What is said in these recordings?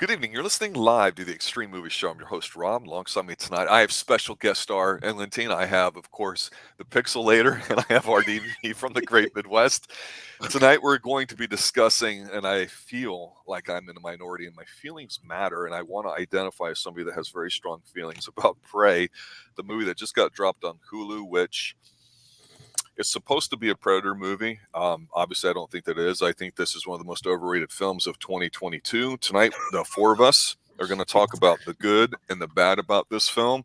Good evening. You're listening live to the Xtreme Movie Show. I'm your host, Rob. Alongside me tonight, I have special guest star Lentine. I have, of course, the Pixelator, and I have RDV from the Great Midwest. Tonight, we're going to be discussing, and I feel like I'm in a minority, and my feelings matter, and I want to identify as somebody that has very strong feelings about Prey, the movie that just got dropped on Hulu, which it's supposed to be a Predator movie. Obviously, I don't think that it is. I think this is one of the most overrated films of 2022. Tonight, the four of us are going to talk about the good and the bad about this film.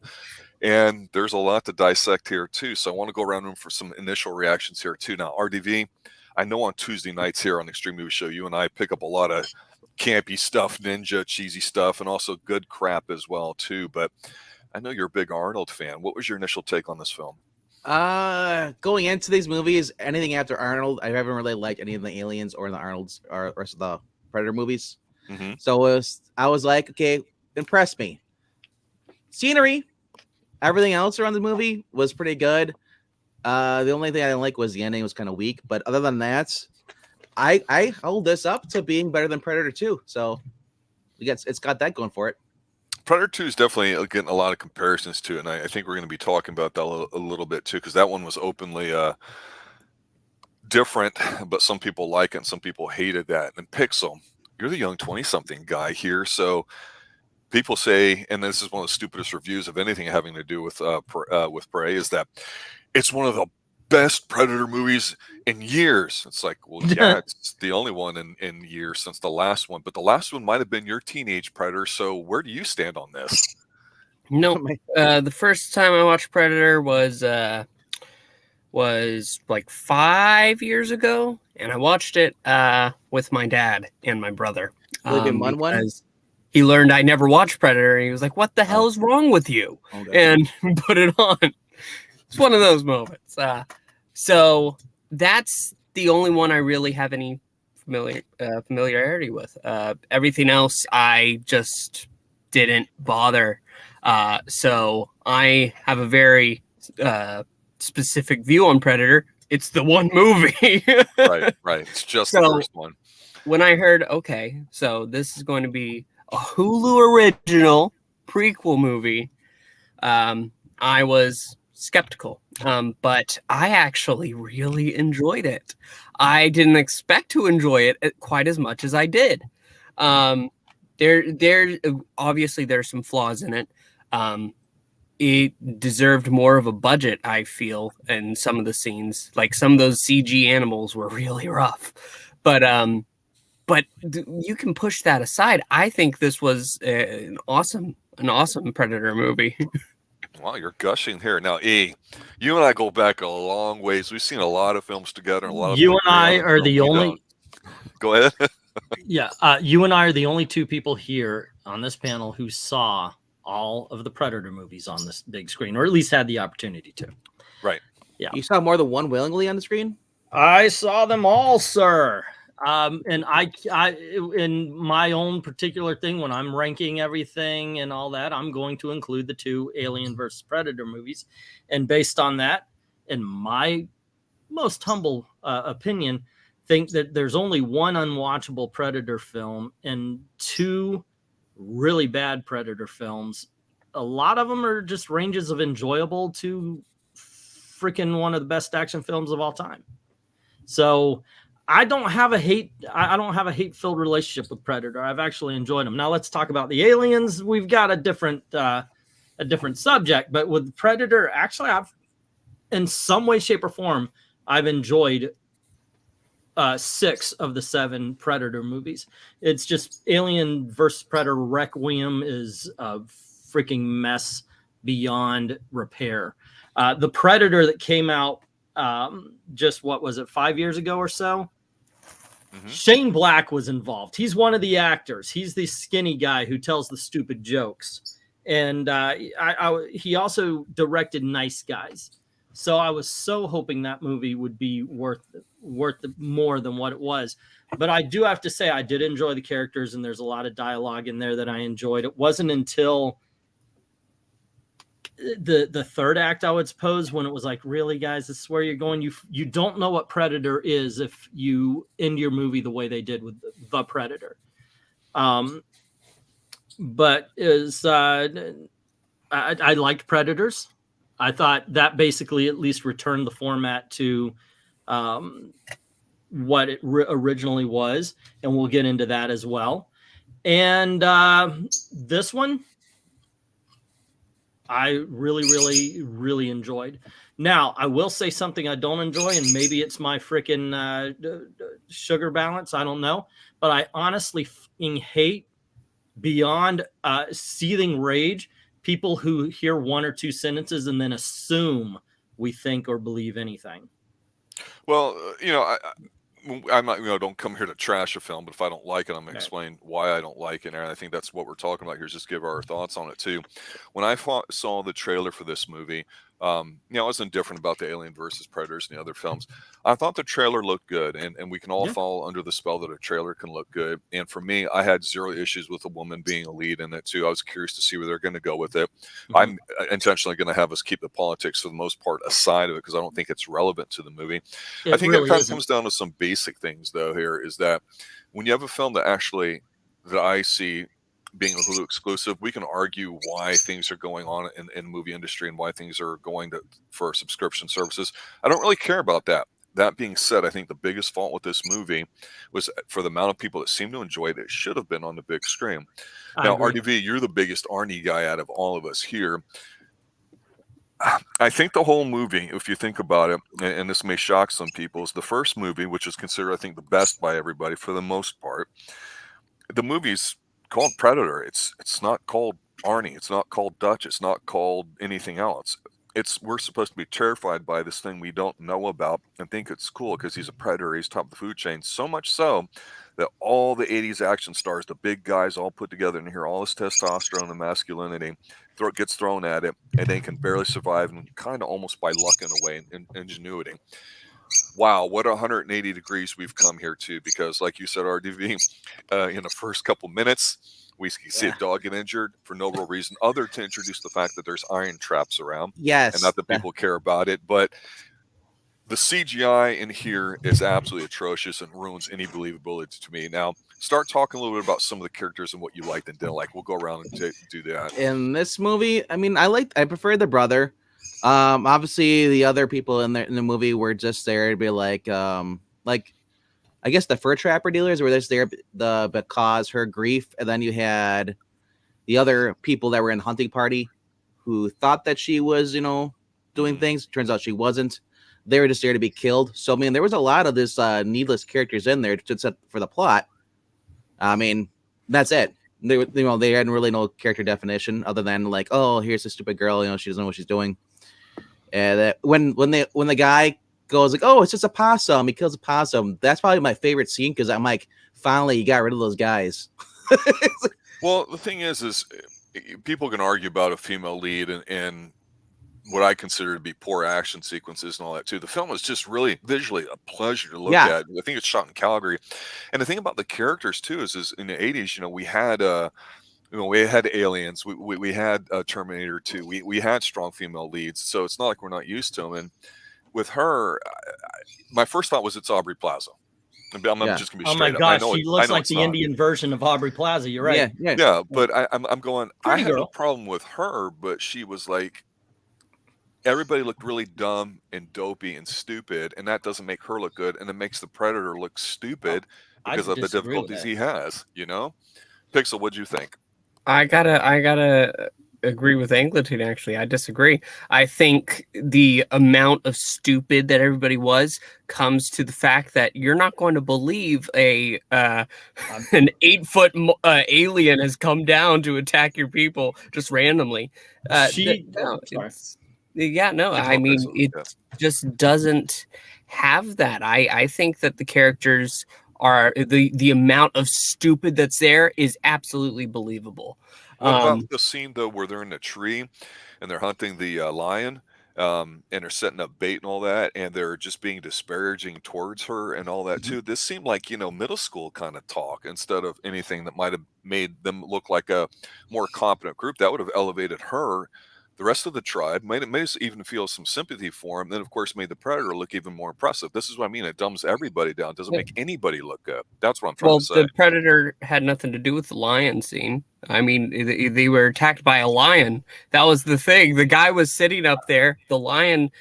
And there's a lot to dissect here, too. So I want to go around room for some initial reactions here, too. Now, RDV, I know on Tuesday nights here on the Xtreme Movie Show, you and I pick up a lot of campy stuff, ninja, cheesy stuff, and also good crap as well, too. But I know you're a big Arnold fan. What was your initial take on this film? Going into these movies, anything after Arnold, I haven't really liked any of the Aliens or the Arnold's or rest of the Predator movies. Mm-hmm. So I was like, okay, impress me. Scenery, everything else around the movie was pretty good. The only thing I didn't like was the ending was kind of weak. But other than that, I hold this up to being better than Predator 2. So it's got that going for it. Predator 2 is definitely getting a lot of comparisons to it, and I think we're going to be talking about that a little bit too, because that one was openly different, but some people like it and some people hated that. And Pixel, you're the young 20-something guy here, so people say, and this is one of the stupidest reviews of anything having to do with Prey, is that it's one of the best Predator movies in years. It's like, well, yeah, it's the only one in years since the last one, but the last one might have been your teenage Predator. So where do you stand on this? No, the first time I watched Predator was like 5 years ago, and I watched it with my dad and my brother. Because he learned I never watched Predator, and he was like, "What the hell is wrong with you?" And put it on. It's one of those moments. So that's the only one I really have any familiarity with. Everything else, I just didn't bother. So I have a very specific view on Predator. It's the one movie. Right. It's just the first one. When I heard, okay, so this is going to be a Hulu original prequel movie, I was skeptical, but I actually really enjoyed it. I didn't expect to enjoy it quite as much as I did. There obviously there's some flaws in it. It deserved more of a budget, I feel, in some of the scenes. Like some of those CG animals were really rough, but you can push that aside. I think this was an awesome Predator movie. Wow, you're gushing here. Now, E, you and I go back a long ways. We've seen a lot of films together. And a lot of you and I are the only. Go ahead. Yeah, you and I are the only two people here on this panel who saw all of the Predator movies on this big screen, or at least had the opportunity to. Right. Yeah. You saw more than one willingly on the screen? I saw them all, sir. And I in my own particular thing, when I'm ranking everything and all that, I'm going to include the two Alien versus Predator movies. And based on that, in my most humble opinion, think that there's only one unwatchable Predator film and two really bad Predator films. A lot of them are just ranges of enjoyable to freaking one of the best action films of all time. So I don't have a hate-filled relationship with Predator. I've actually enjoyed them. Now let's talk about the Aliens. We've got a different subject, but with Predator, actually, I've in some way, shape, or form, I've enjoyed 6 of the 7 Predator movies. It's just Alien versus Predator Requiem is a freaking mess beyond repair. The Predator that came out just, what was it, 5 years ago or so? Mm-hmm. Shane Black was involved. He's one of the actors. He's the skinny guy who tells the stupid jokes. And he also directed Nice Guys. So I was so hoping that movie would be worth more than what it was. But I do have to say I did enjoy the characters, and there's a lot of dialogue in there that I enjoyed. It wasn't until the third act, I would suppose, when it was like, really, guys, this is where you're going. You don't know what Predator is if you end your movie the way they did with the Predator. but is I liked Predators. I thought that basically at least returned the format to what it originally was, and we'll get into that as well. And this one, I really enjoyed. Now, I will say something I don't enjoy, and maybe it's my freaking sugar balance. I don't know. But I honestly hate, beyond seething rage, people who hear one or two sentences and then assume we think or believe anything. Well, I'm not, don't come here to trash a film, but if I don't like it, I'm going to explain why I don't like it. And I think that's what we're talking about here, is just give our thoughts on it too. When I saw the trailer for this movie, I was indifferent about the Alien versus Predators and the other films. I thought the trailer looked good, and we can all fall under the spell that a trailer can look good. And for me, I had zero issues with a woman being a lead in it too. I was curious to see where they're going to go with it. I'm intentionally going to have us keep the politics for the most part aside of it, because I don't think it's relevant to the movie. I think it kind of comes down to some basic things though. Here is that when you have a film that I see being a Hulu exclusive, we can argue why things are going on in the movie industry and why things are going for subscription services. I don't really care about that. That being said, I think the biggest fault with this movie was for the amount of people that seem to enjoy it. It should have been on the big screen. Now, RDV, you're the biggest Arnie guy out of all of us here. I think the whole movie, if you think about it, and this may shock some people, is the first movie, which is considered, I think, the best by everybody for the most part. The movie's called Predator. It's not called Arnie. It's not called Dutch. It's not called anything else. We're supposed to be terrified by this thing we don't know about and think it's cool because he's a predator. He's top of the food chain. So much so that all the 80s action stars, the big guys all put together, and hear all this testosterone and masculinity gets thrown at it, and they can barely survive, and kind of almost by luck in a way, and ingenuity. Wow, what 180 degrees we've come here to, because like you said, RDV, in the first couple minutes, we see a dog get injured for no real reason other to introduce the fact that there's iron traps around. Yes. And not that people care about it, but the CGI in here is absolutely atrocious and ruins any believability to me. Now, start talking a little bit about some of the characters and what you liked and didn't like. We'll go around and do that. In this movie, I mean, I prefer the brother. Obviously the other people in the movie were just there to be like I guess the fur trapper dealers were just there because her grief, and then you had the other people that were in hunting party who thought that she was, doing things. Turns out she wasn't. They were just there to be killed. So I mean, there was a lot of this needless characters in there to set for the plot. I mean, that's it. They hadn't really no character definition other than like, oh, here's a stupid girl, she doesn't know what she's doing. And when the guy goes like, oh, it's just a possum, he kills a possum. That's probably my favorite scene, because I'm like, finally, you got rid of those guys. Well, the thing is people can argue about a female lead and what I consider to be poor action sequences and all that too. The film is just really visually a pleasure to look at. I think it's shot in Calgary, and the thing about the characters too is in the 80s, we had we had Aliens, we had Terminator 2, we had strong female leads, so it's not like we're not used to them. And with her, my first thought was it's Aubrey Plaza. I'm just gonna be straight up. Oh my gosh, she looks like the Indian version of Aubrey Plaza. You're right. Yeah, but I'm going. I had no problem with her, but she was like, everybody looked really dumb and dopey and stupid, and that doesn't make her look good, and it makes the Predator look stupid because of the difficulties he has. Pixel, what'd you think? I gotta agree with Angleton. Actually, I disagree. I think the amount of stupid that everybody was comes to the fact that you're not going to believe an 8-foot alien has come down to attack your people just randomly. I mean, it just doesn't have that. I think that the characters are the amount of stupid that's there is absolutely believable. What about the scene though where they're in a tree and they're hunting the lion, and they're setting up bait and all that, and they're just being disparaging towards her and all that too? This seemed like middle school kind of talk instead of anything that might have made them look like a more competent group that would have elevated her the rest of the tribe, made us even feel some sympathy for him, then of course made the Predator look even more impressive. This is what I mean. It dumbs everybody down. It doesn't make anybody look good. That's what I'm trying to say. Well, the Predator had nothing to do with the lion scene. I mean, they were attacked by a lion. That was the thing. The guy was sitting up there. The lion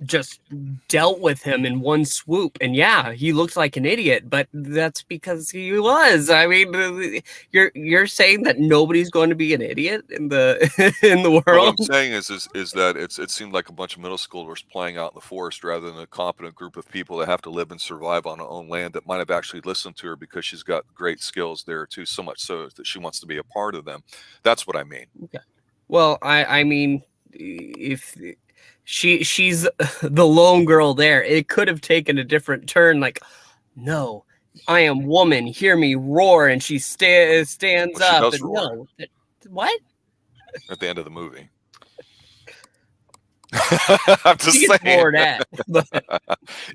just dealt with him in one swoop. And yeah, he looked like an idiot, but that's because he was. I mean, you're saying that nobody's going to be an idiot in the in the world. What I'm saying is that it seemed like a bunch of middle schoolers playing out in the forest rather than a competent group of people that have to live and survive on her own land that might have actually listened to her because she's got great skills there too, so much so that she wants to be a part of them. That's what I mean. Okay. Well, I mean, if she's the lone girl there, it could have taken a different turn. Like, no, I am woman, hear me roar, and she stands up. And no, what? At the end of the movie. I'm just saying.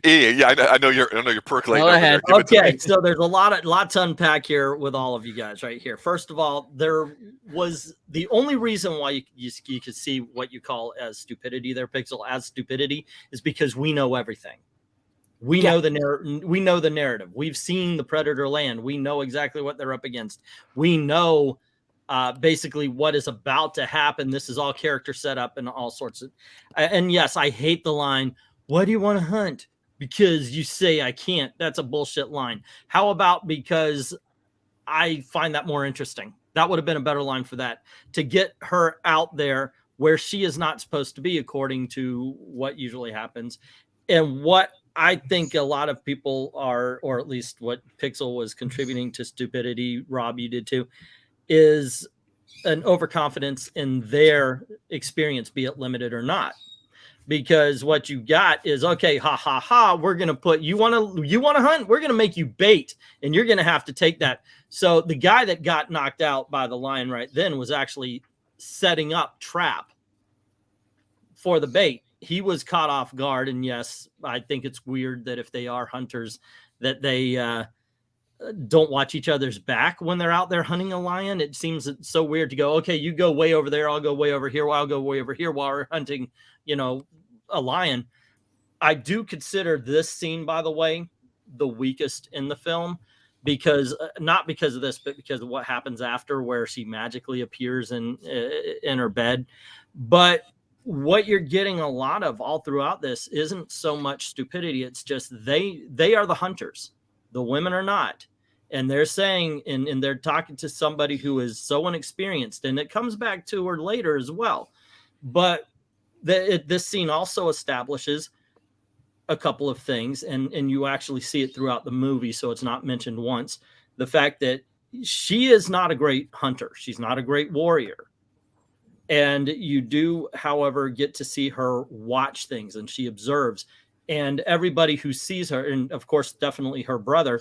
Yeah, I know you're percolating. Go ahead. Okay, so there's a lot to unpack here with all of you guys right here. First of all, there was the only reason why you could see what you call as stupidity there, Pixel, as stupidity, is because we know everything. We know the narrative. We've seen the Predator land. We know exactly what they're up against. We know basically what is about to happen. This is all character setup and all sorts of, and yes, I hate the line, why do you want to hunt? Because you say I can't. That's a bullshit line. How about because I find that more interesting? That would have been a better line for that, to get her out there where she is not supposed to be, according to what usually happens. And what I think a lot of people are, or at least what Pixel was contributing to stupidity, Rob, you did too, is an overconfidence in their experience, be it limited or not. Because what you got is, okay, ha ha ha, we're gonna put you want to hunt, we're gonna make you bait, and you're gonna have to take that. So the guy that got knocked out by the lion right then was actually setting up trap for the bait. He was caught off guard, and yes, I think it's weird that if they are hunters, that they don't watch each other's back when they're out there hunting a lion. It seems so weird to go, okay, you go way over there, I'll go way over here, I'll go way over here while we're hunting, a lion. I do consider this scene, by the way, the weakest in the film, because not because of this, but because of what happens after, where she magically appears in her bed. But what you're getting a lot of all throughout this isn't so much stupidity. It's just they are the hunters. The women are not. And they're saying, and they're talking to somebody who is so inexperienced, and it comes back to her later as well. But this scene also establishes a couple of things, and you actually see it throughout the movie, so it's not mentioned once. The fact that she is not a great hunter. She's not a great warrior. And you do, however, get to see her watch things, and she observes. And everybody who sees her, and of course, definitely her brother,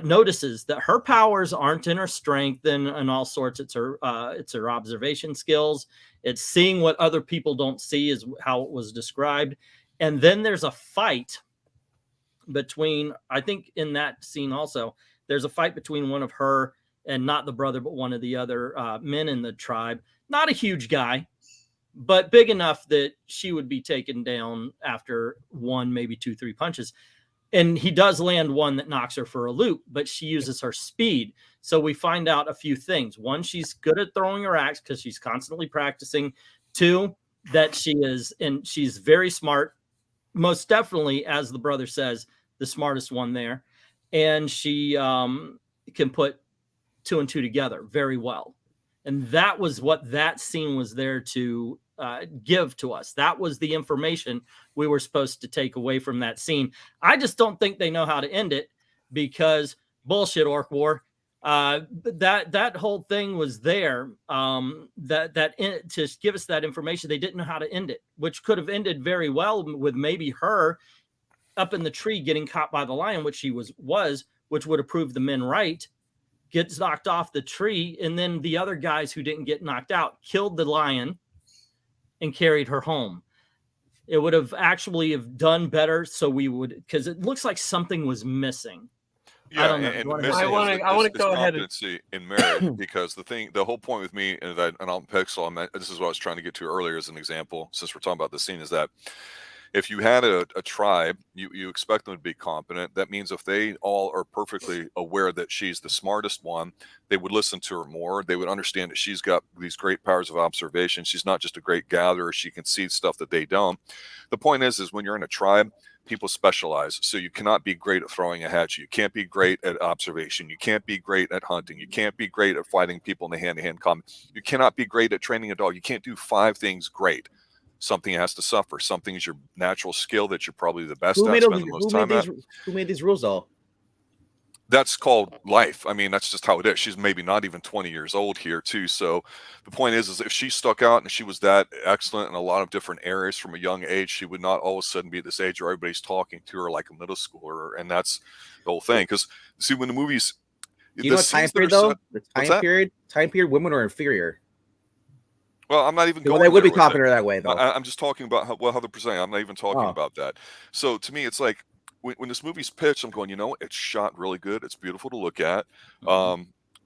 notices that her powers aren't in her strength and all sorts. It's her observation skills. It's seeing what other people don't see, is how it was described. And then there's a fight between, I think in that scene also, there's a fight between one of her and not the brother, but one of the other men in the tribe. Not a huge guy, but big enough that she would be taken down after one, maybe 2-3 punches. And he does land one that knocks her for a loop, but she uses her speed. So we find out a few things. One, she's good at throwing her axe because she's constantly practicing. Two, that she's very smart. Most definitely, as the brother says, the smartest one there. And she can put 2 and 2 together very well. And that was what that scene was there to give to us. That was the information we were supposed to take away from that scene. I just don't think they know how to end it, because bullshit, Orc War. That whole thing was there. To give us that information, they didn't know how to end it, which could have ended very well with maybe her up in the tree getting caught by the lion, which she was, which would have proved the men right. Gets knocked off the tree, and then the other guys who didn't get knocked out killed the lion and carried her home. It would have actually have done better, so we would, because it looks like something was missing. Yeah, I don't know. and You the wanna missing go ahead? I wanna is go ahead and- competency in marriage because the whole point with me and on Pixel, this is what I was trying to get to earlier as an example, since we're talking about the scene, is that if you had a tribe, you expect them to be competent. That means if they all are perfectly aware that she's the smartest one, they would listen to her more. They would understand that she's got these great powers of observation. She's not just a great gatherer. She can see stuff that they don't. The point is when you're in a tribe, people specialize. So you cannot be great at throwing a hatchet. You can't be great at observation. You can't be great at hunting. You can't be great at fighting people in the hand-to-hand combat. You cannot be great at training a dog. You can't do 5 things great. Something has to suffer. Something is your natural skill that you're probably the best at, spend the most time at. Who made these rules, though? That's called life. I mean, that's just how it is. She's maybe not even 20 years old here, too. So the point is if she stuck out and she was that excellent in a lot of different areas from a young age, she would not all of a sudden be at this age where everybody's talking to her like a middle schooler. And that's the whole thing. Because, see, when the movies... Do you know what time period, though? The time period, women are inferior. Well, I'm not even going. They would be talking to her that way, though. I'm just talking about how they're presenting. I'm not even talking about that. So to me, it's like when this movie's pitched, I'm going, it's shot really good. It's beautiful to look at.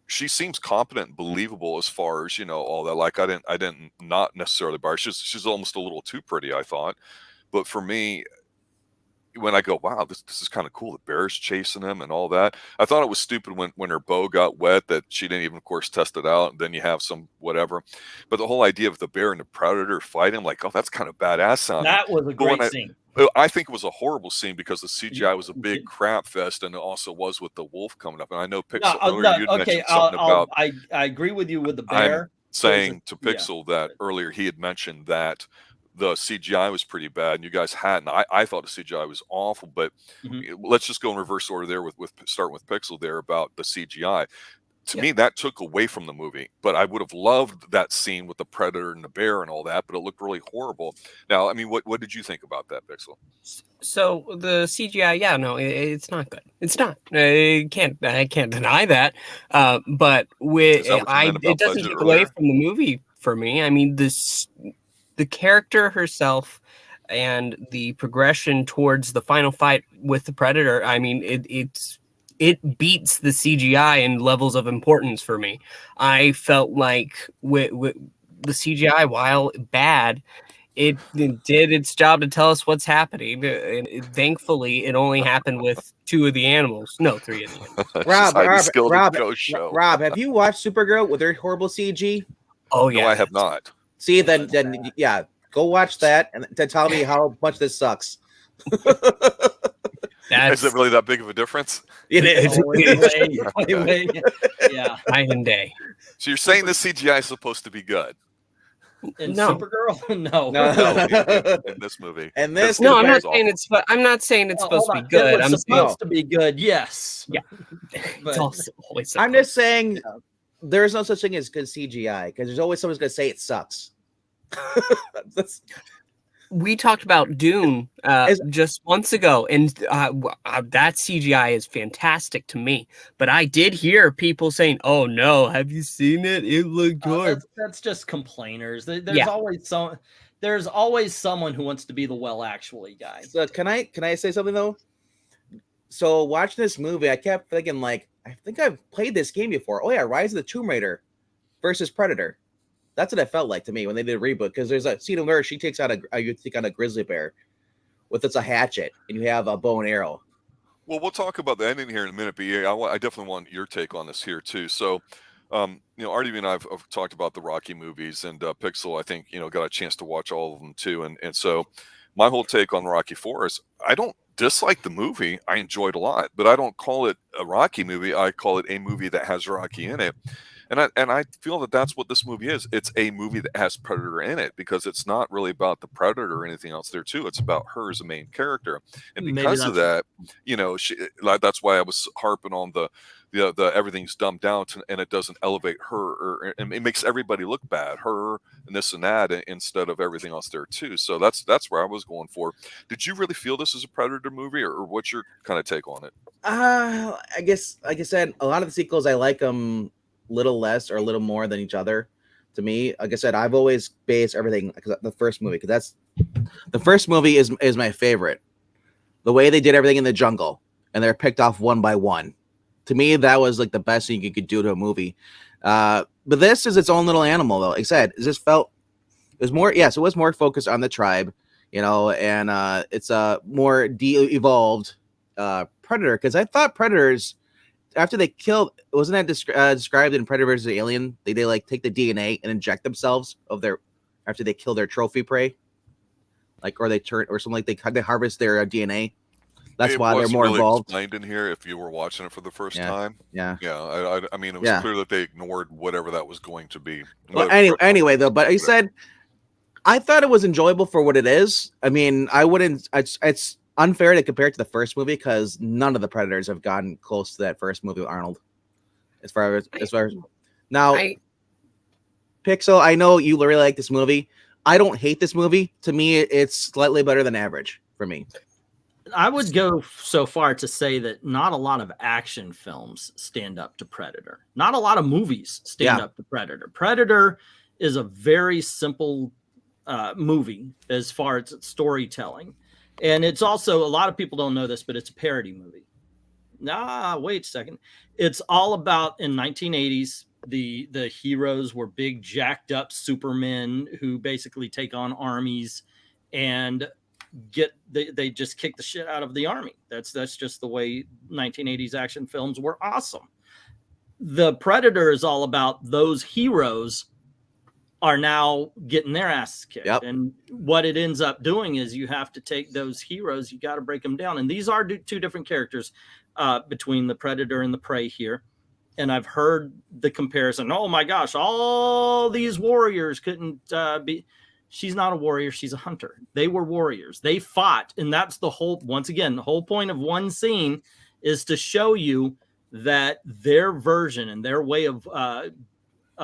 She seems competent and believable as far as all that. Like I didn't not necessarily buy her. She's almost a little too pretty, I thought. But for me, when I go, wow, this is kind of cool. The bear's chasing him and all that. I thought it was stupid when her bow got wet that she didn't even, of course, test it out. And then you have some whatever. But the whole idea of the bear and the predator fighting, like, oh, that's kind of badass sounding. That was a great scene. I think it was a horrible scene because the CGI was a big crap fest, and it also was with the wolf coming up. And I know Pixel earlier you mentioned something about. I agree with you with the bear. I'm saying to Pixel that earlier he had mentioned that the CGI was pretty bad, and you guys hadn't. I thought the CGI was awful, but let's just go in reverse order there with starting with Pixel there about the CGI. To me, that took away from the movie, but I would have loved that scene with the predator and the bear and all that, but it looked really horrible. Now, I mean, what did you think about that, Pixel? So the CGI, no, it's not good. It's not. I can't deny that. But it doesn't take away from the movie for me. I mean, the character herself and the progression towards the final fight with the predator, I mean, it beats the CGI in levels of importance for me. I felt like with the CGI, while bad, it did its job to tell us what's happening. And thankfully, it only happened with 2 of the animals. No, 3 of the animals. Rob, have you watched Supergirl with their horrible CG? Oh, yeah. No, I have not. See, then go watch that and then tell me how much this sucks. Is it really that big of a difference? It is. Yeah. Night and day. So you're saying the CGI is supposed to be good? Supergirl? No. In this movie. And this? No, I'm not saying it's supposed to be good. I'm supposed to be good. Yes. Yeah. But always I'm just saying there's no such thing as good CGI because there's always someone's going to say it sucks. We talked about Dune just months ago, and that CGI is fantastic to me. But I did hear people saying, "Oh no, have you seen it? It looked good." That's just complainers. There's always someone who wants to be the actually guy. So can I say something though? So watching this movie, I kept thinking like, I think I've played this game before. Oh yeah, Rise of the Tomb Raider versus Predator. That's what it felt like to me when they did a reboot, because there's a scene where she takes out a grizzly bear with a hatchet, and you have a bow and arrow. Well, we'll talk about the ending here in a minute, but I definitely want your take on this here too. So, Artie and I've talked about the Rocky movies, and Pixel, I think, got a chance to watch all of them too. And so my whole take on Rocky IV is I don't dislike the movie. I enjoyed a lot, but I don't call it a Rocky movie. I call it a movie that has Rocky in it. And I feel that that's what this movie is. It's a movie that has Predator in it because it's not really about the Predator or anything else there too. It's about her as a main character, and because of that, that's why I was harping on the everything's dumbed down and it doesn't elevate her, and it makes everybody look bad, her and this and that, instead of everything else there too. So that's where I was going for. Did you really feel this is a Predator movie, or what's your kind of take on it? I guess, like I said, a lot of the sequels I like them little less or a little more than each other. To me, like I said, I've always based everything the first movie, because the first movie is my favorite. The way they did everything in the jungle and they're picked off one by one, to me, that was like the best thing you could do to a movie. But this is its own little animal, though. Like I said, it just felt it was more. Yes, it was more focused on the tribe, and it's a more de-evolved predator. Because I thought predators, after they killed, wasn't that described in Predator vs. Alien? They like take the DNA and inject themselves after they kill their trophy prey, or they turn or something like they harvest their DNA. That's why they're more involved. Explained in here if you were watching it for the first time. Yeah. I mean, it was clear that they ignored whatever that was going to be. Well, anyway, though, but I said I thought it was enjoyable for what it is. I mean, I wouldn't. It's unfair to compare it to the first movie because none of the Predators have gotten close to that first movie with Arnold. As far as now, Pixel, I know you really like this movie. I don't hate this movie. To me, it's slightly better than average for me. I would go so far to say that not a lot of action films stand up to Predator. Not a lot of movies stand up to Predator. Predator is a very simple movie as far as its storytelling. And it's also, a lot of people don't know this, but it's a parody movie. Wait a second. It's all about, in 1980s, the heroes were big jacked up supermen who basically take on armies and they just kick the shit out of the army. That's just the way 1980s action films were awesome. The Predator is all about those heroes are now getting their asses kicked. Yep. And what it ends up doing is you have to take those heroes, you got to break them down. And these are two different characters between the Predator and the prey here. And I've heard the comparison. Oh my gosh, all these warriors couldn't be. She's not a warrior. She's a hunter. They were warriors. They fought. And that's the whole, once again, the whole point of one scene is to show you that their version and their way of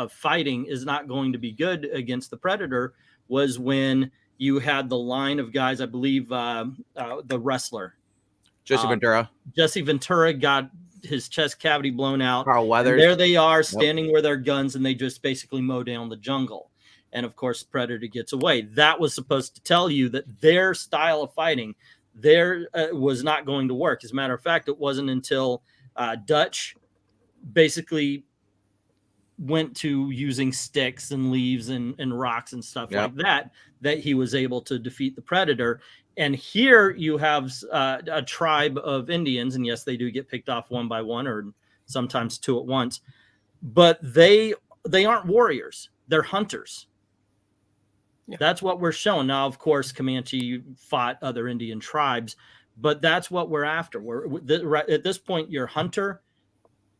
fighting is not going to be good against the Predator. Was when you had the line of guys, I believe the wrestler. Jesse Ventura. Jesse Ventura got his chest cavity blown out. Carl Weathers. There they are standing with their guns and they just basically mow down the jungle. And of course, Predator gets away. That was supposed to tell you that their style of fighting was not going to work. As a matter of fact, it wasn't until Dutch basically went to using sticks and leaves and rocks and stuff like that he was able to defeat the Predator. And here you have a tribe of Indians. And yes, they do get picked off one by one or sometimes two at once. But they aren't warriors. They're hunters. Yeah. That's what we're showing. Now, of course, Comanche fought other Indian tribes, but that's what we're after. At this point, you're hunter,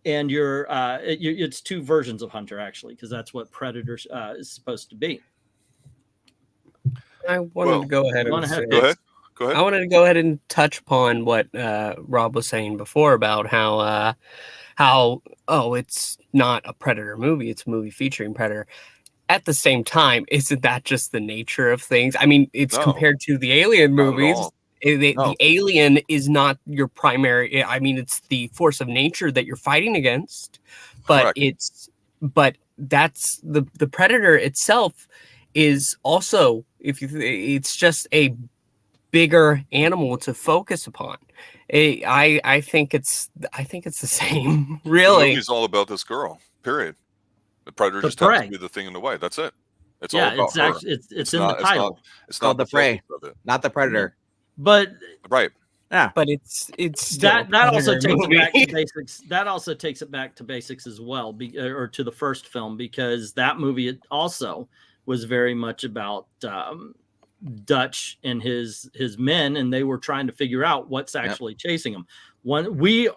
and it's two versions of hunter, actually, because that's what Predator is supposed to be. I wanted to go ahead and Go ahead. I wanted to go ahead and touch upon what Rob was saying before about how it's not a Predator movie; it's a movie featuring Predator. At the same time, isn't that just the nature of things? I mean, it's compared to the Alien movies. The alien is not your primary. I mean, it's the force of nature that you're fighting against, but that's the Predator itself is also it's just a bigger animal to focus upon. I think it's the same. Really, the movie's all about this girl. Period. The Predator just happens to be the thing in the way. That's it. It's all about her. It's in the title. It's called the prey, not the Predator. But right. Yeah. But it's that also takes it back to basics. That also takes it back to basics as well, or to the first film, because that movie also was very much about Dutch and his men, and they were trying to figure out what's actually chasing them. We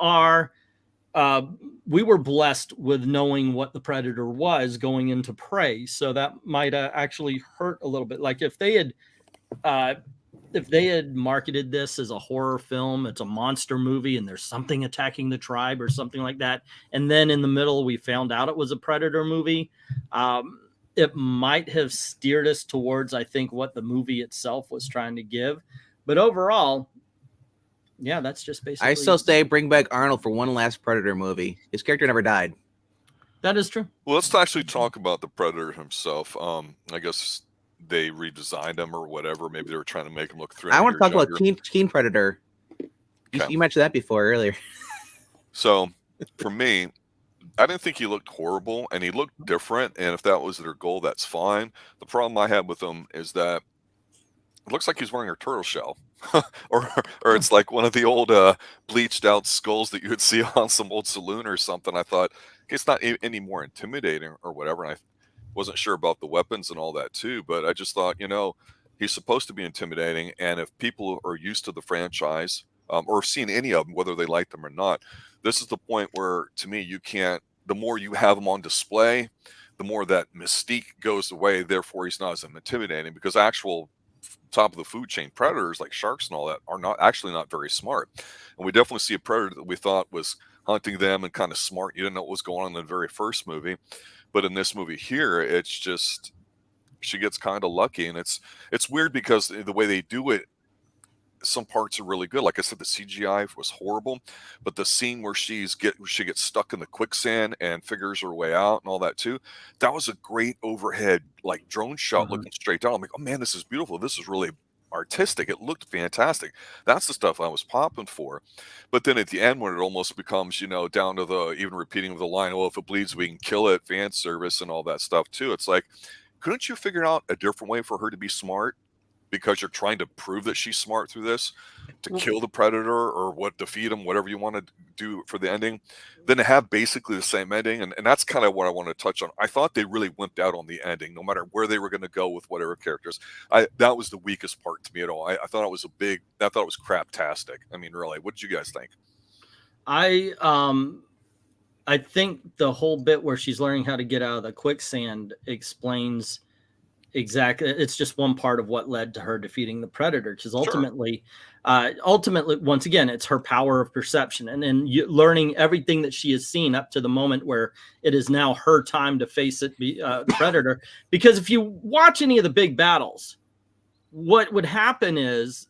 were blessed with knowing what the Predator was going into Prey, so that might actually hurt a little bit. Like if they had marketed this as a horror film, it's a monster movie, and there's something attacking the tribe or something like that, and then in the middle we found out it was a Predator movie, it might have steered us towards, I think, what the movie itself was trying to give. But overall, yeah, that's just basically. I still say bring back Arnold for one last Predator movie. His character never died. That is true. Well, let's actually talk about the Predator himself. I guess they redesigned him or whatever. Maybe they were trying to make him look 300 I want to talk younger. about Teen Predator. You mentioned that before earlier. So for me, I didn't think he looked horrible, and he looked different. And if that was their goal, that's fine. The problem I had with him is that it looks like he's wearing a turtle shell, or it's like one of the old bleached out skulls that you would see on some old saloon or something. I thought okay, it's not any more intimidating or whatever. And I wasn't sure about the weapons and all that too, but I just thought, he's supposed to be intimidating, and if people are used to the franchise or have seen any of them, whether they like them or not, this is the point where, to me, you can't. The more you have him on display, the more that mystique goes away. Therefore, he's not as intimidating because actual top of the food chain predators like sharks and all that are not very smart. And we definitely see a predator that we thought was hunting them and kind of smart. You didn't know what was going on in the very first movie, but in this movie here, it's just she gets kind of lucky, and it's weird because the way they do it, some parts are really good. Like I said, the CGI was horrible, but the scene where she gets stuck in the quicksand and figures her way out and all that too, that was a great overhead like drone shot looking straight down. I'm like, oh man, this is beautiful. This is really artistic. It looked fantastic. That's the stuff I was popping for. But then at the end, when it almost becomes, down to the even repeating of the line, oh, if it bleeds, we can kill it, fan service and all that stuff too. It's like, couldn't you figure out a different way for her to be smart? Because you're trying to prove that she's smart through this to kill the predator or defeat him, whatever you want to do for the ending, then to have basically the same ending. And that's kind of what I want to touch on. I thought they really wimped out on the ending, no matter where they were going to go with whatever characters. That was the weakest part to me at all. I thought it was craptastic. I mean, really, what did you guys think? I think the whole bit where she's learning how to get out of the quicksand explains exactly. It's just one part of what led to her defeating the predator, because ultimately, once again, it's her power of perception, and then learning everything that she has seen up to the moment where it is now her time to face the predator. Because if you watch any of the big battles, what would happen is,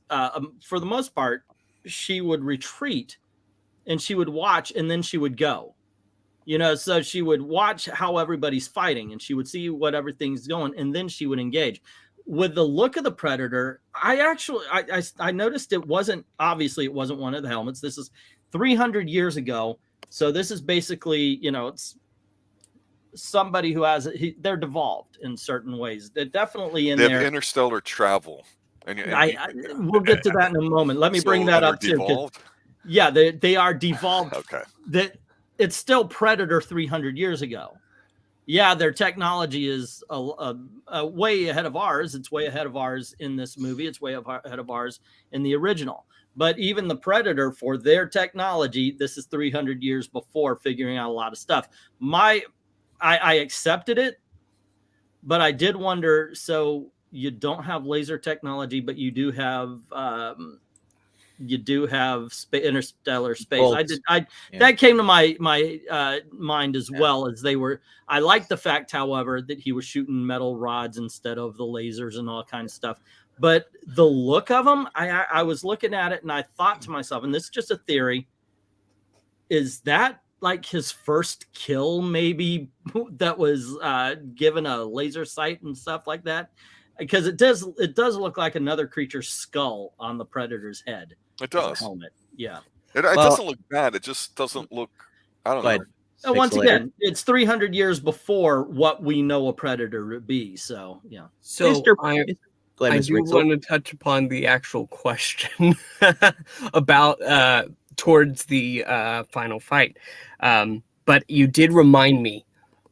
for the most part, she would retreat and she would watch, and then she would go. So she would watch how everybody's fighting, and she would see what everything's going, and then she would engage. With the look of the predator, I noticed it wasn't one of the helmets. This is 300 years ago, so this is basically, it's somebody who they're devolved in certain ways. They're definitely they have interstellar travel, and we'll get to that in a moment. Let me bring that up too. Yeah, they are devolved. Okay. It's still Predator 300 years ago. Yeah, their technology is a way ahead of ours. It's way ahead of ours in this movie. It's way ahead of ours in the original. But even the Predator, for their technology, this is 300 years before figuring out a lot of stuff. I accepted it, but I did wonder, so you don't have laser technology, but you do have... interstellar space. Bolts. That came to my mind as well, as they were. I like the fact, however, that he was shooting metal rods instead of the lasers and all kinds of stuff. But the look of him, I was looking at it and I thought to myself, and this is just a theory, is that like his first kill, maybe, that was given a laser sight and stuff like that? Because it does look like another creature's skull on the predator's head. It does. Helmet. Yeah. It doesn't look bad. It just doesn't look. I don't know. Once again, it's 300 years before what we know a predator would be. So yeah. So I do want to touch upon the actual question about towards the final fight. But you did remind me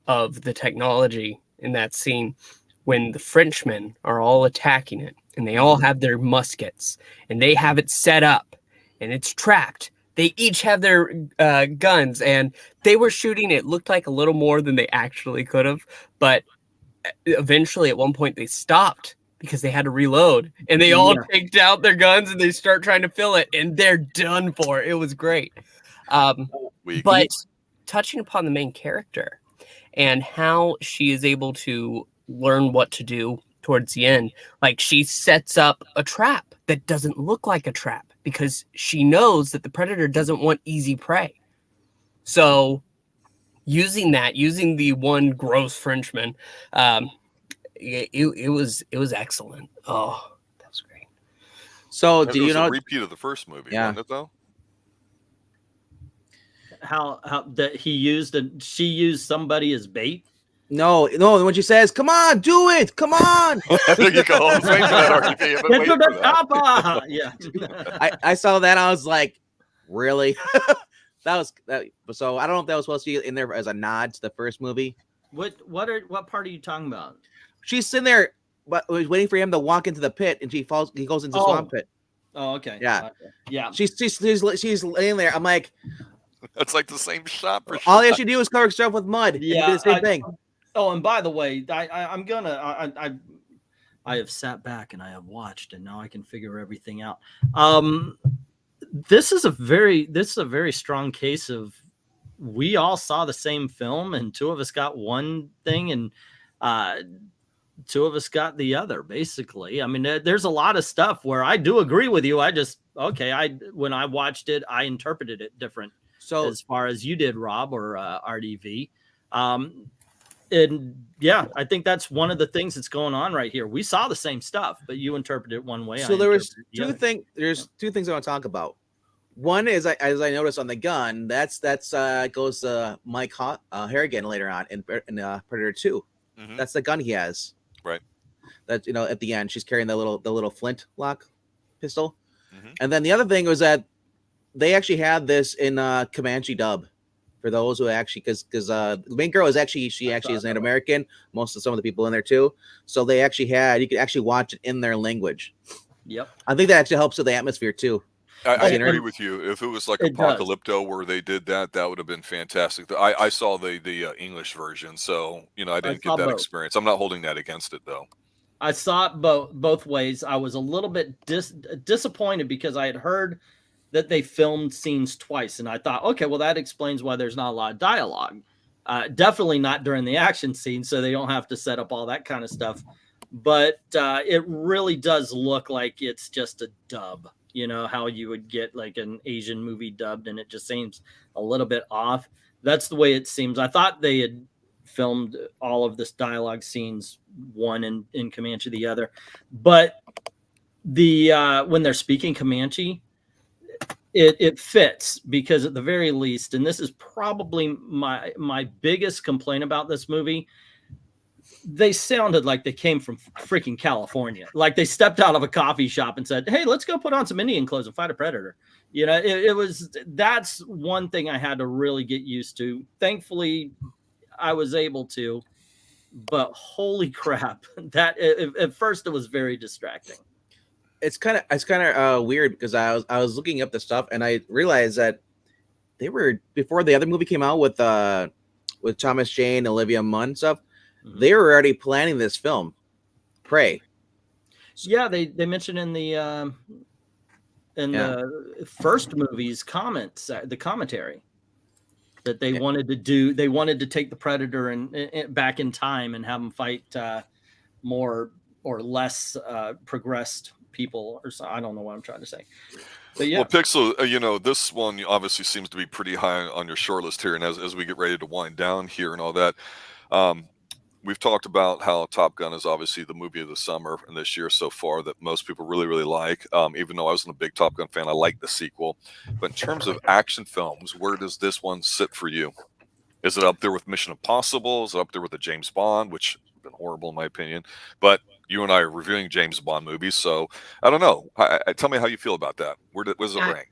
of the technology in that scene when the Frenchmen are all attacking it, and they all have their muskets, and they have it set up, and it's trapped. They each have their guns, and they were shooting. It looked like a little more than they actually could have, but eventually at one point they stopped because they had to reload, and they all take out their guns, and they start trying to fill it, and they're done for. It was great. But touching upon the main character and how she is able to learn what to do towards the end, like she sets up a trap that doesn't look like a trap because she knows that the predator doesn't want easy prey. So using the one gross Frenchman, it was excellent. Oh, that was great. So do you know a repeat of the first movie? Yeah. Wasn't it, though? how that he used and she used somebody as bait? No. When she says, "Come on, do it! Come on!" There you go. I was waiting for that RDP. I've been Get waiting to for the that. top. Yeah. I saw that. I was like, really? that. So I don't know if that was supposed to be in there as a nod to the first movie. What part are you talking about? She's sitting there, but was waiting for him to walk into the pit, and he goes into the swamp pit. Oh, okay. Yeah. Yeah. She's laying there. I'm like, It's like the same shot. All he has to do is cover himself with mud. Yeah, and do the same thing. Oh, and by the way, I have sat back and I have watched, and now I can figure everything out. This is a very strong case of we all saw the same film, and two of us got one thing, and two of us got the other. Basically, I mean, there's a lot of stuff where I do agree with you. When I watched it, I interpreted it different. So as far as you did, Rob or RDV. And yeah, I think that's one of the things that's going on right here. We saw the same stuff, but you interpreted it one way. So there's two things I want to talk about. One is, as I noticed on the gun, that's goes Mike Harrigan later on in Predator 2. Mm-hmm. That's the gun he has. Right. That at the end she's carrying the little flint lock pistol. Mm-hmm. And then the other thing was that they actually had this in Comanche dub. For those who actually, because the main girl is actually is Native American. Some of the people in there too. So they actually you could actually watch it in their language. Yep. I think that actually helps with the atmosphere too. I agree with you. If it was like Apocalypto where they did that, that would have been fantastic. I saw the English version, so I didn't get that experience. I'm not holding that against it though. I saw it both ways. I was a little bit disappointed because I had heard that they filmed scenes twice. And I thought, okay, well, that explains why there's not a lot of dialogue. Definitely not during the action scene, so they don't have to set up all that kind of stuff. But it really does look like it's just a dub. How you would get like an Asian movie dubbed, and it just seems a little bit off. That's the way it seems. I thought they had filmed all of this dialogue scenes, one in Comanche, the other. But when they're speaking Comanche, it fits, because at the very least, and this is probably my biggest complaint about this movie, they sounded like they came from freaking California. Like they stepped out of a coffee shop and said, "Hey, let's go put on some Indian clothes and fight a predator." That's one thing I had to really get used to. Thankfully, I was able to, but holy crap, that at first it was very distracting. It's kind of weird because I was looking up the stuff and I realized that they were, before the other movie came out with Thomas Jane, Olivia Munn and stuff, mm-hmm. They were already planning this film, Prey. Yeah, they mentioned in the the first movie's comments, the commentary, that they wanted to take the Predator and back in time and have him fight more or less progressed people, or so. I don't know what I'm trying to say. But yeah. Well, Pixel, this one obviously seems to be pretty high on your short list here, and as we get ready to wind down here and all that, we've talked about how Top Gun is obviously the movie of the summer and this year so far that most people really, really like. Even though I wasn't a big Top Gun fan, I like the sequel. But in terms of action films, where does this one sit for you? Is it up there with Mission Impossible? Is it up there with the James Bond, which has been horrible in my opinion? But you and I are reviewing James Bond movies, so I don't know. Tell me how you feel about that. Where does it rank?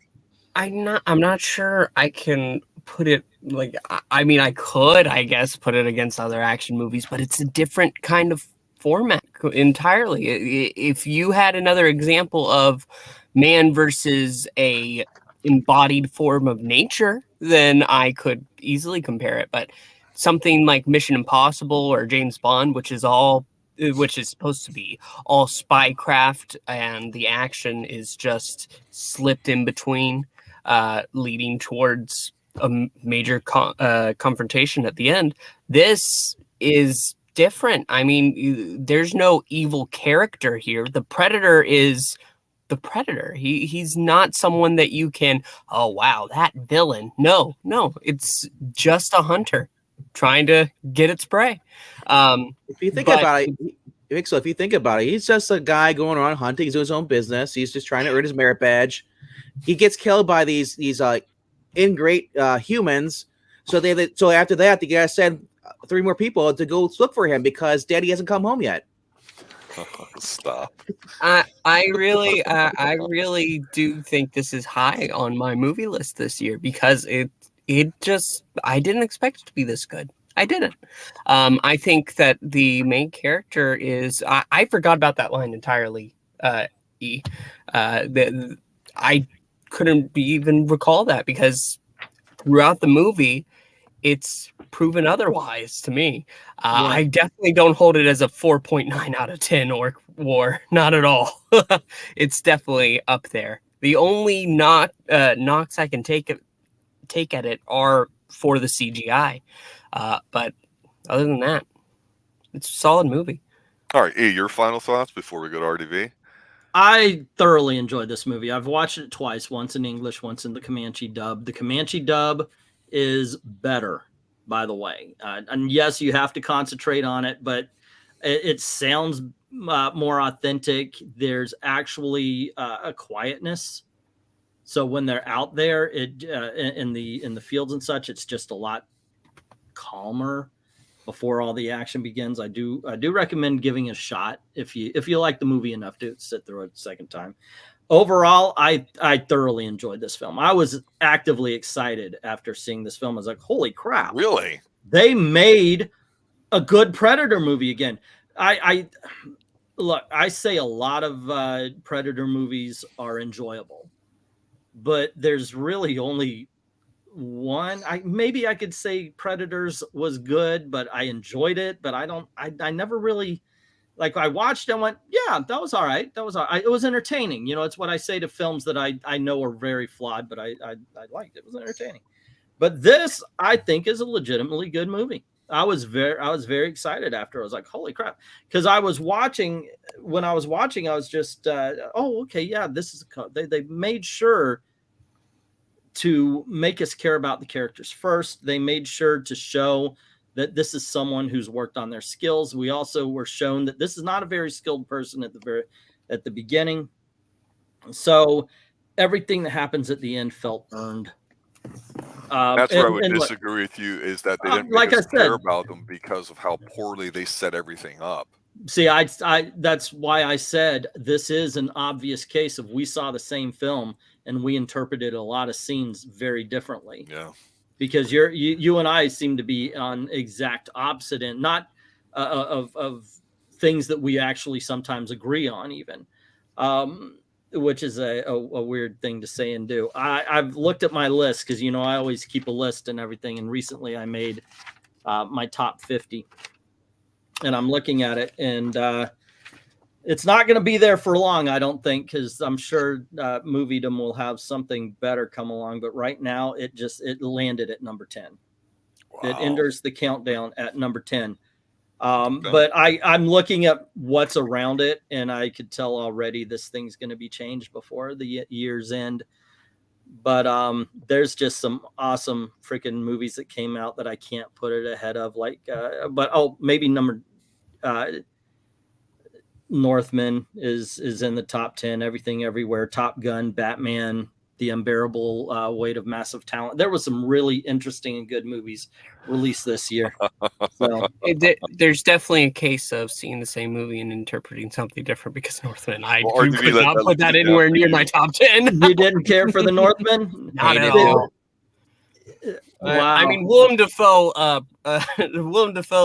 I'm not sure I can put it like, I mean, I could, I guess, put it against other action movies, but it's a different kind of format entirely. If you had another example of man versus a embodied form of nature, then I could easily compare it. But something like Mission Impossible or James Bond, which is supposed to be all spycraft, and the action is just slipped in between, leading towards a major confrontation at the end. This is different. I mean, there's no evil character here. The Predator is the Predator. He's not someone that you can, oh wow, that villain. No, it's just a hunter trying to get its prey. If you think about it, he's just a guy going around hunting. He's doing his own business. He's just trying to earn his merit badge. He gets killed by these ingrate humans. So so after that, they gotta send 3 more people to go look for him because Daddy hasn't come home yet. Stop. I really do think this is high on my movie list this year because it just, I didn't expect it to be this good. I didn't. I think that the main character is, I forgot about that line entirely. I couldn't even recall that because throughout the movie, it's proven otherwise to me. I definitely don't hold it as a 4.9 out of 10 or war, not at all. It's definitely up there. The only knocks I can take at it are for the CGI. But other than that, it's a solid movie. All right, E, your final thoughts before we go to RDV? I thoroughly enjoyed this movie. I've watched it twice, once in English, once in the Comanche dub. The Comanche dub is better, by the way. And yes, you have to concentrate on it, but it sounds more authentic. There's actually a quietness. So when they're out there in the fields and such, it's just a lot calmer before all the action begins. I do recommend giving it a shot if you like the movie enough to sit through it a second time. Overall, I thoroughly enjoyed this film. I was actively excited after seeing this film. I was like, holy crap. Really? They made a good Predator movie again. I say a lot of Predator movies are enjoyable, but there's really only one. Maybe I could say Predators was good, but I enjoyed it, but I never really, like, I watched and went, yeah, that was all right. That was all right. It was entertaining. You know, it's what I say to films that I know are very flawed, but I liked it. It was entertaining. But this, I think, is a legitimately good movie. I was very excited after. I was like, holy crap. Because I was watching, I was just, oh, okay, yeah, this is, they made sure to make us care about the characters first. They made sure to show that this is someone who's worked on their skills. We also were shown that this is not a very skilled person at the beginning. So everything that happens at the end felt earned. That's where I would disagree with you, is that they didn't make us care about them because of how poorly they set everything up. See, that's why I said this is an obvious case of we saw the same film and we interpreted a lot of scenes very differently. Yeah. Because you and I seem to be on exact opposite end, not of things that we actually sometimes agree on, even, which is a weird thing to say and do. I've looked at my list because, you know, I always keep a list and everything. And recently I made my top 50 and I'm looking at it, and it's not going to be there for long, I don't think, because I'm sure Moviedom will have something better come along. But right now, it landed at number 10. Wow. It enters the countdown at number 10. But I'm looking at what's around it, and I could tell already this thing's going to be changed before the year's end. But there's just some awesome freaking movies that came out that I can't put it ahead of. Like, maybe Northman is in the top 10. Everything Everywhere, Top Gun, Batman, The Unbearable Weight of Massive Talent. There was some really interesting and good movies released this year. So there's definitely a case of seeing the same movie and interpreting something different, because Northman, I could not put that anywhere near my top 10. You didn't care for the Northman? Not at all. Wow. I mean, Willem Dafoe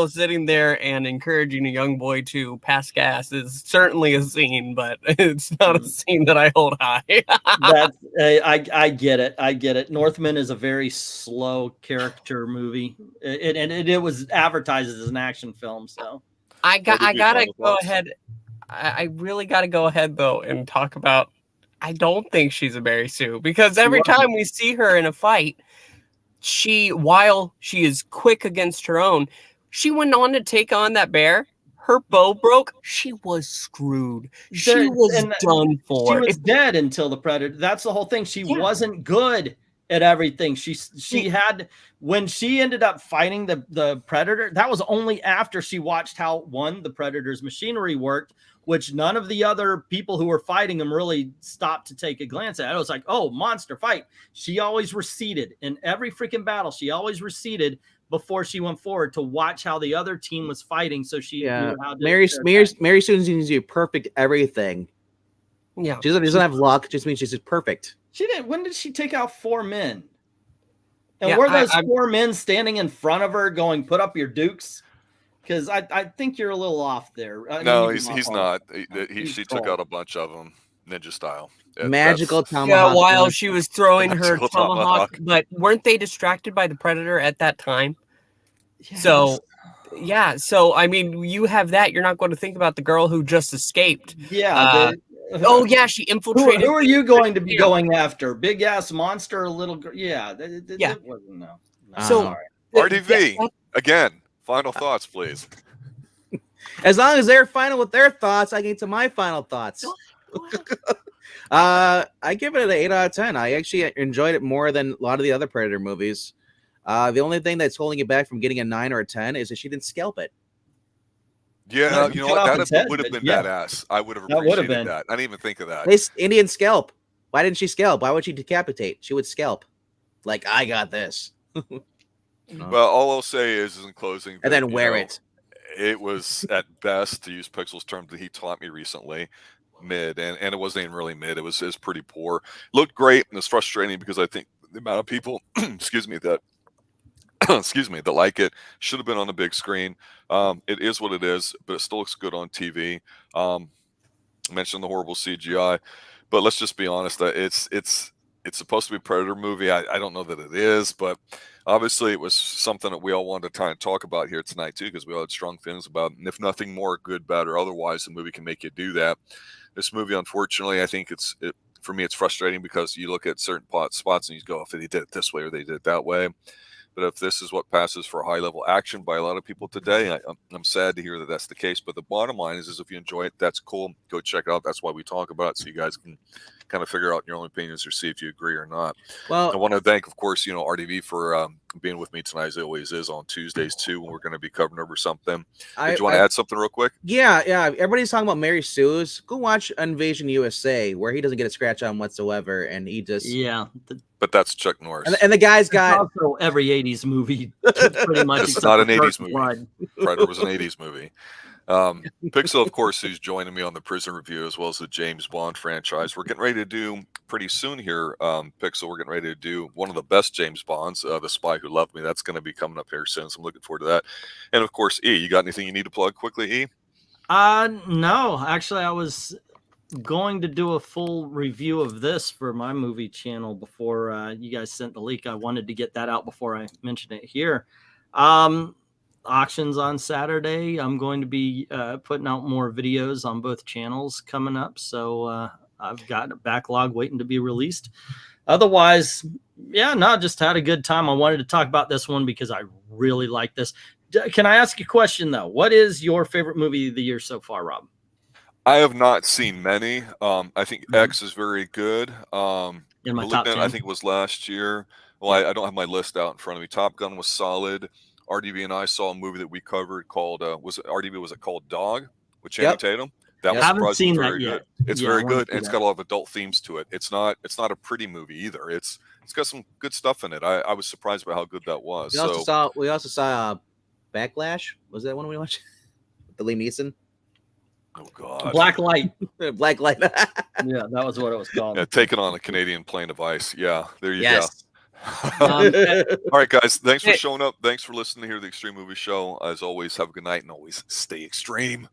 sitting there and encouraging a young boy to pass gas is certainly a scene, but it's not a scene that I hold high. I get it. I get it. Northman is a very slow character movie, and it was advertised as an action film. So I gotta go ahead. I really gotta go ahead though and talk about. I don't think she's a Mary Sue, because every time we see her in a fight, while she is quick against her own, she went on to take on that bear. Her bow broke. She was screwed. She was done for. She was dead until the Predator. That's the whole thing. She wasn't good at everything. She had, when she ended up fighting the Predator, that was only after she watched how the Predator's machinery worked, which none of the other people who were fighting him really stopped to take a glance at. It was like, oh, monster fight. She always receded in every freaking battle. She always receded before she went forward to watch how the other team was fighting. So she knew how to. Mary Susan needs to do perfect everything. Yeah, she doesn't have luck. Just means she's just perfect. She didn't. When did she take out 4 men? And were those 4 men standing in front of her going, put up your dukes? Because I think you're a little off there. No, he's not. She took out a bunch of them, ninja style. Magical tomahawk. Yeah, while she was throwing her tomahawk. But weren't they distracted by the Predator at that time? Yes. So, I mean, you have that. You're not going to think about the girl who just escaped. Yeah. She infiltrated. Who are you going to be going after? Big ass monster or little girl? Yeah. It wasn't, no. So, RDV, again, final thoughts, please. As long as they're final with their thoughts, I get to my final thoughts. I give it an 8 out of 10. I actually enjoyed it more than a lot of the other Predator movies. The only thing that's holding it back from getting a 9 or a 10 is that she didn't scalp it. Yeah, you know what? That would have been badass. I would have appreciated that. I didn't even think of that. This Indian scalp. Why didn't she scalp? Why would she decapitate? She would scalp. Like, I got this. Well, all I'll say is in closing, and then wear it. It was at best, to use Pixel's term that he taught me recently, mid, and it wasn't even really mid. It was pretty poor. Looked great, and it's frustrating because I think the amount of people, excuse me, that like it should have been on the big screen. It is what it is, but it still looks good on TV. I mentioned the horrible CGI, but let's just be honest that it's supposed to be a Predator movie. I don't know that it is, but obviously it was something that we all wanted to try and talk about here tonight too, because we all had strong feelings about it. And if nothing more, good, bad, or otherwise, the movie can make you do that. This movie, unfortunately, I think for me, it's frustrating because you look at certain spots and you go, if they did it this way or they did it that way. But if this is what passes for high-level action by a lot of people today, I'm sad to hear that that's the case. But the bottom line is if you enjoy it, that's cool. Go check it out. That's why we talk about it, so you guys can kind of figure out your own opinions or see if you agree or not. Well, I want to thank, of course, RDV for being with me tonight, as it always is on Tuesdays too, when we're going to be covering over something. Did you want to add something real quick? Yeah. Everybody's talking about Mary Sue's. Go watch Invasion USA, where he doesn't get a scratch on whatsoever, and he just But that's Chuck Norris, and the guy's got also every '80s movie pretty much. It's not an '80s movie. Predator was an '80s movie. Pixel, of course, who's joining me on the Prison Review as well as the James Bond franchise. We're getting ready to do pretty soon here, Pixel. We're getting ready to do one of the best James Bonds, The Spy Who Loved Me. That's going to be coming up here soon, so I'm looking forward to that. And of course, E, you got anything you need to plug quickly, E? No, actually, I was going to do a full review of this for my movie channel before you guys sent the leak. I wanted to get that out before I mentioned it here. Auctions on Saturday. I'm going to be putting out more videos on both channels coming up, so I've got a backlog waiting to be released. Otherwise, just had a good time. I wanted to talk about this one because I really like this. Can I ask you a question though? What is your favorite movie of the year so far, Rob? I have not seen many. I think X is very good. In my top 10. I think it was last year. Well, I don't have my list out in front of me. Top Gun was solid. RDV and I saw a movie that we covered called was it called Dog with Channing Tatum? That was surprisingly very good. It's very good, and it's got a lot of adult themes to it. It's not a pretty movie either. It's got some good stuff in it. I was surprised by how good that was. We also saw Backlash. Was that one we watched? The Liam Neeson. Oh God. Black Light. Black Light. Yeah, that was what it was called. Yeah, taking on a Canadian plane of ice. Yeah, there you go. All right, guys. Thanks for showing up. Thanks for listening here to the Xtreme Movie Show. As always, have a good night and always stay extreme.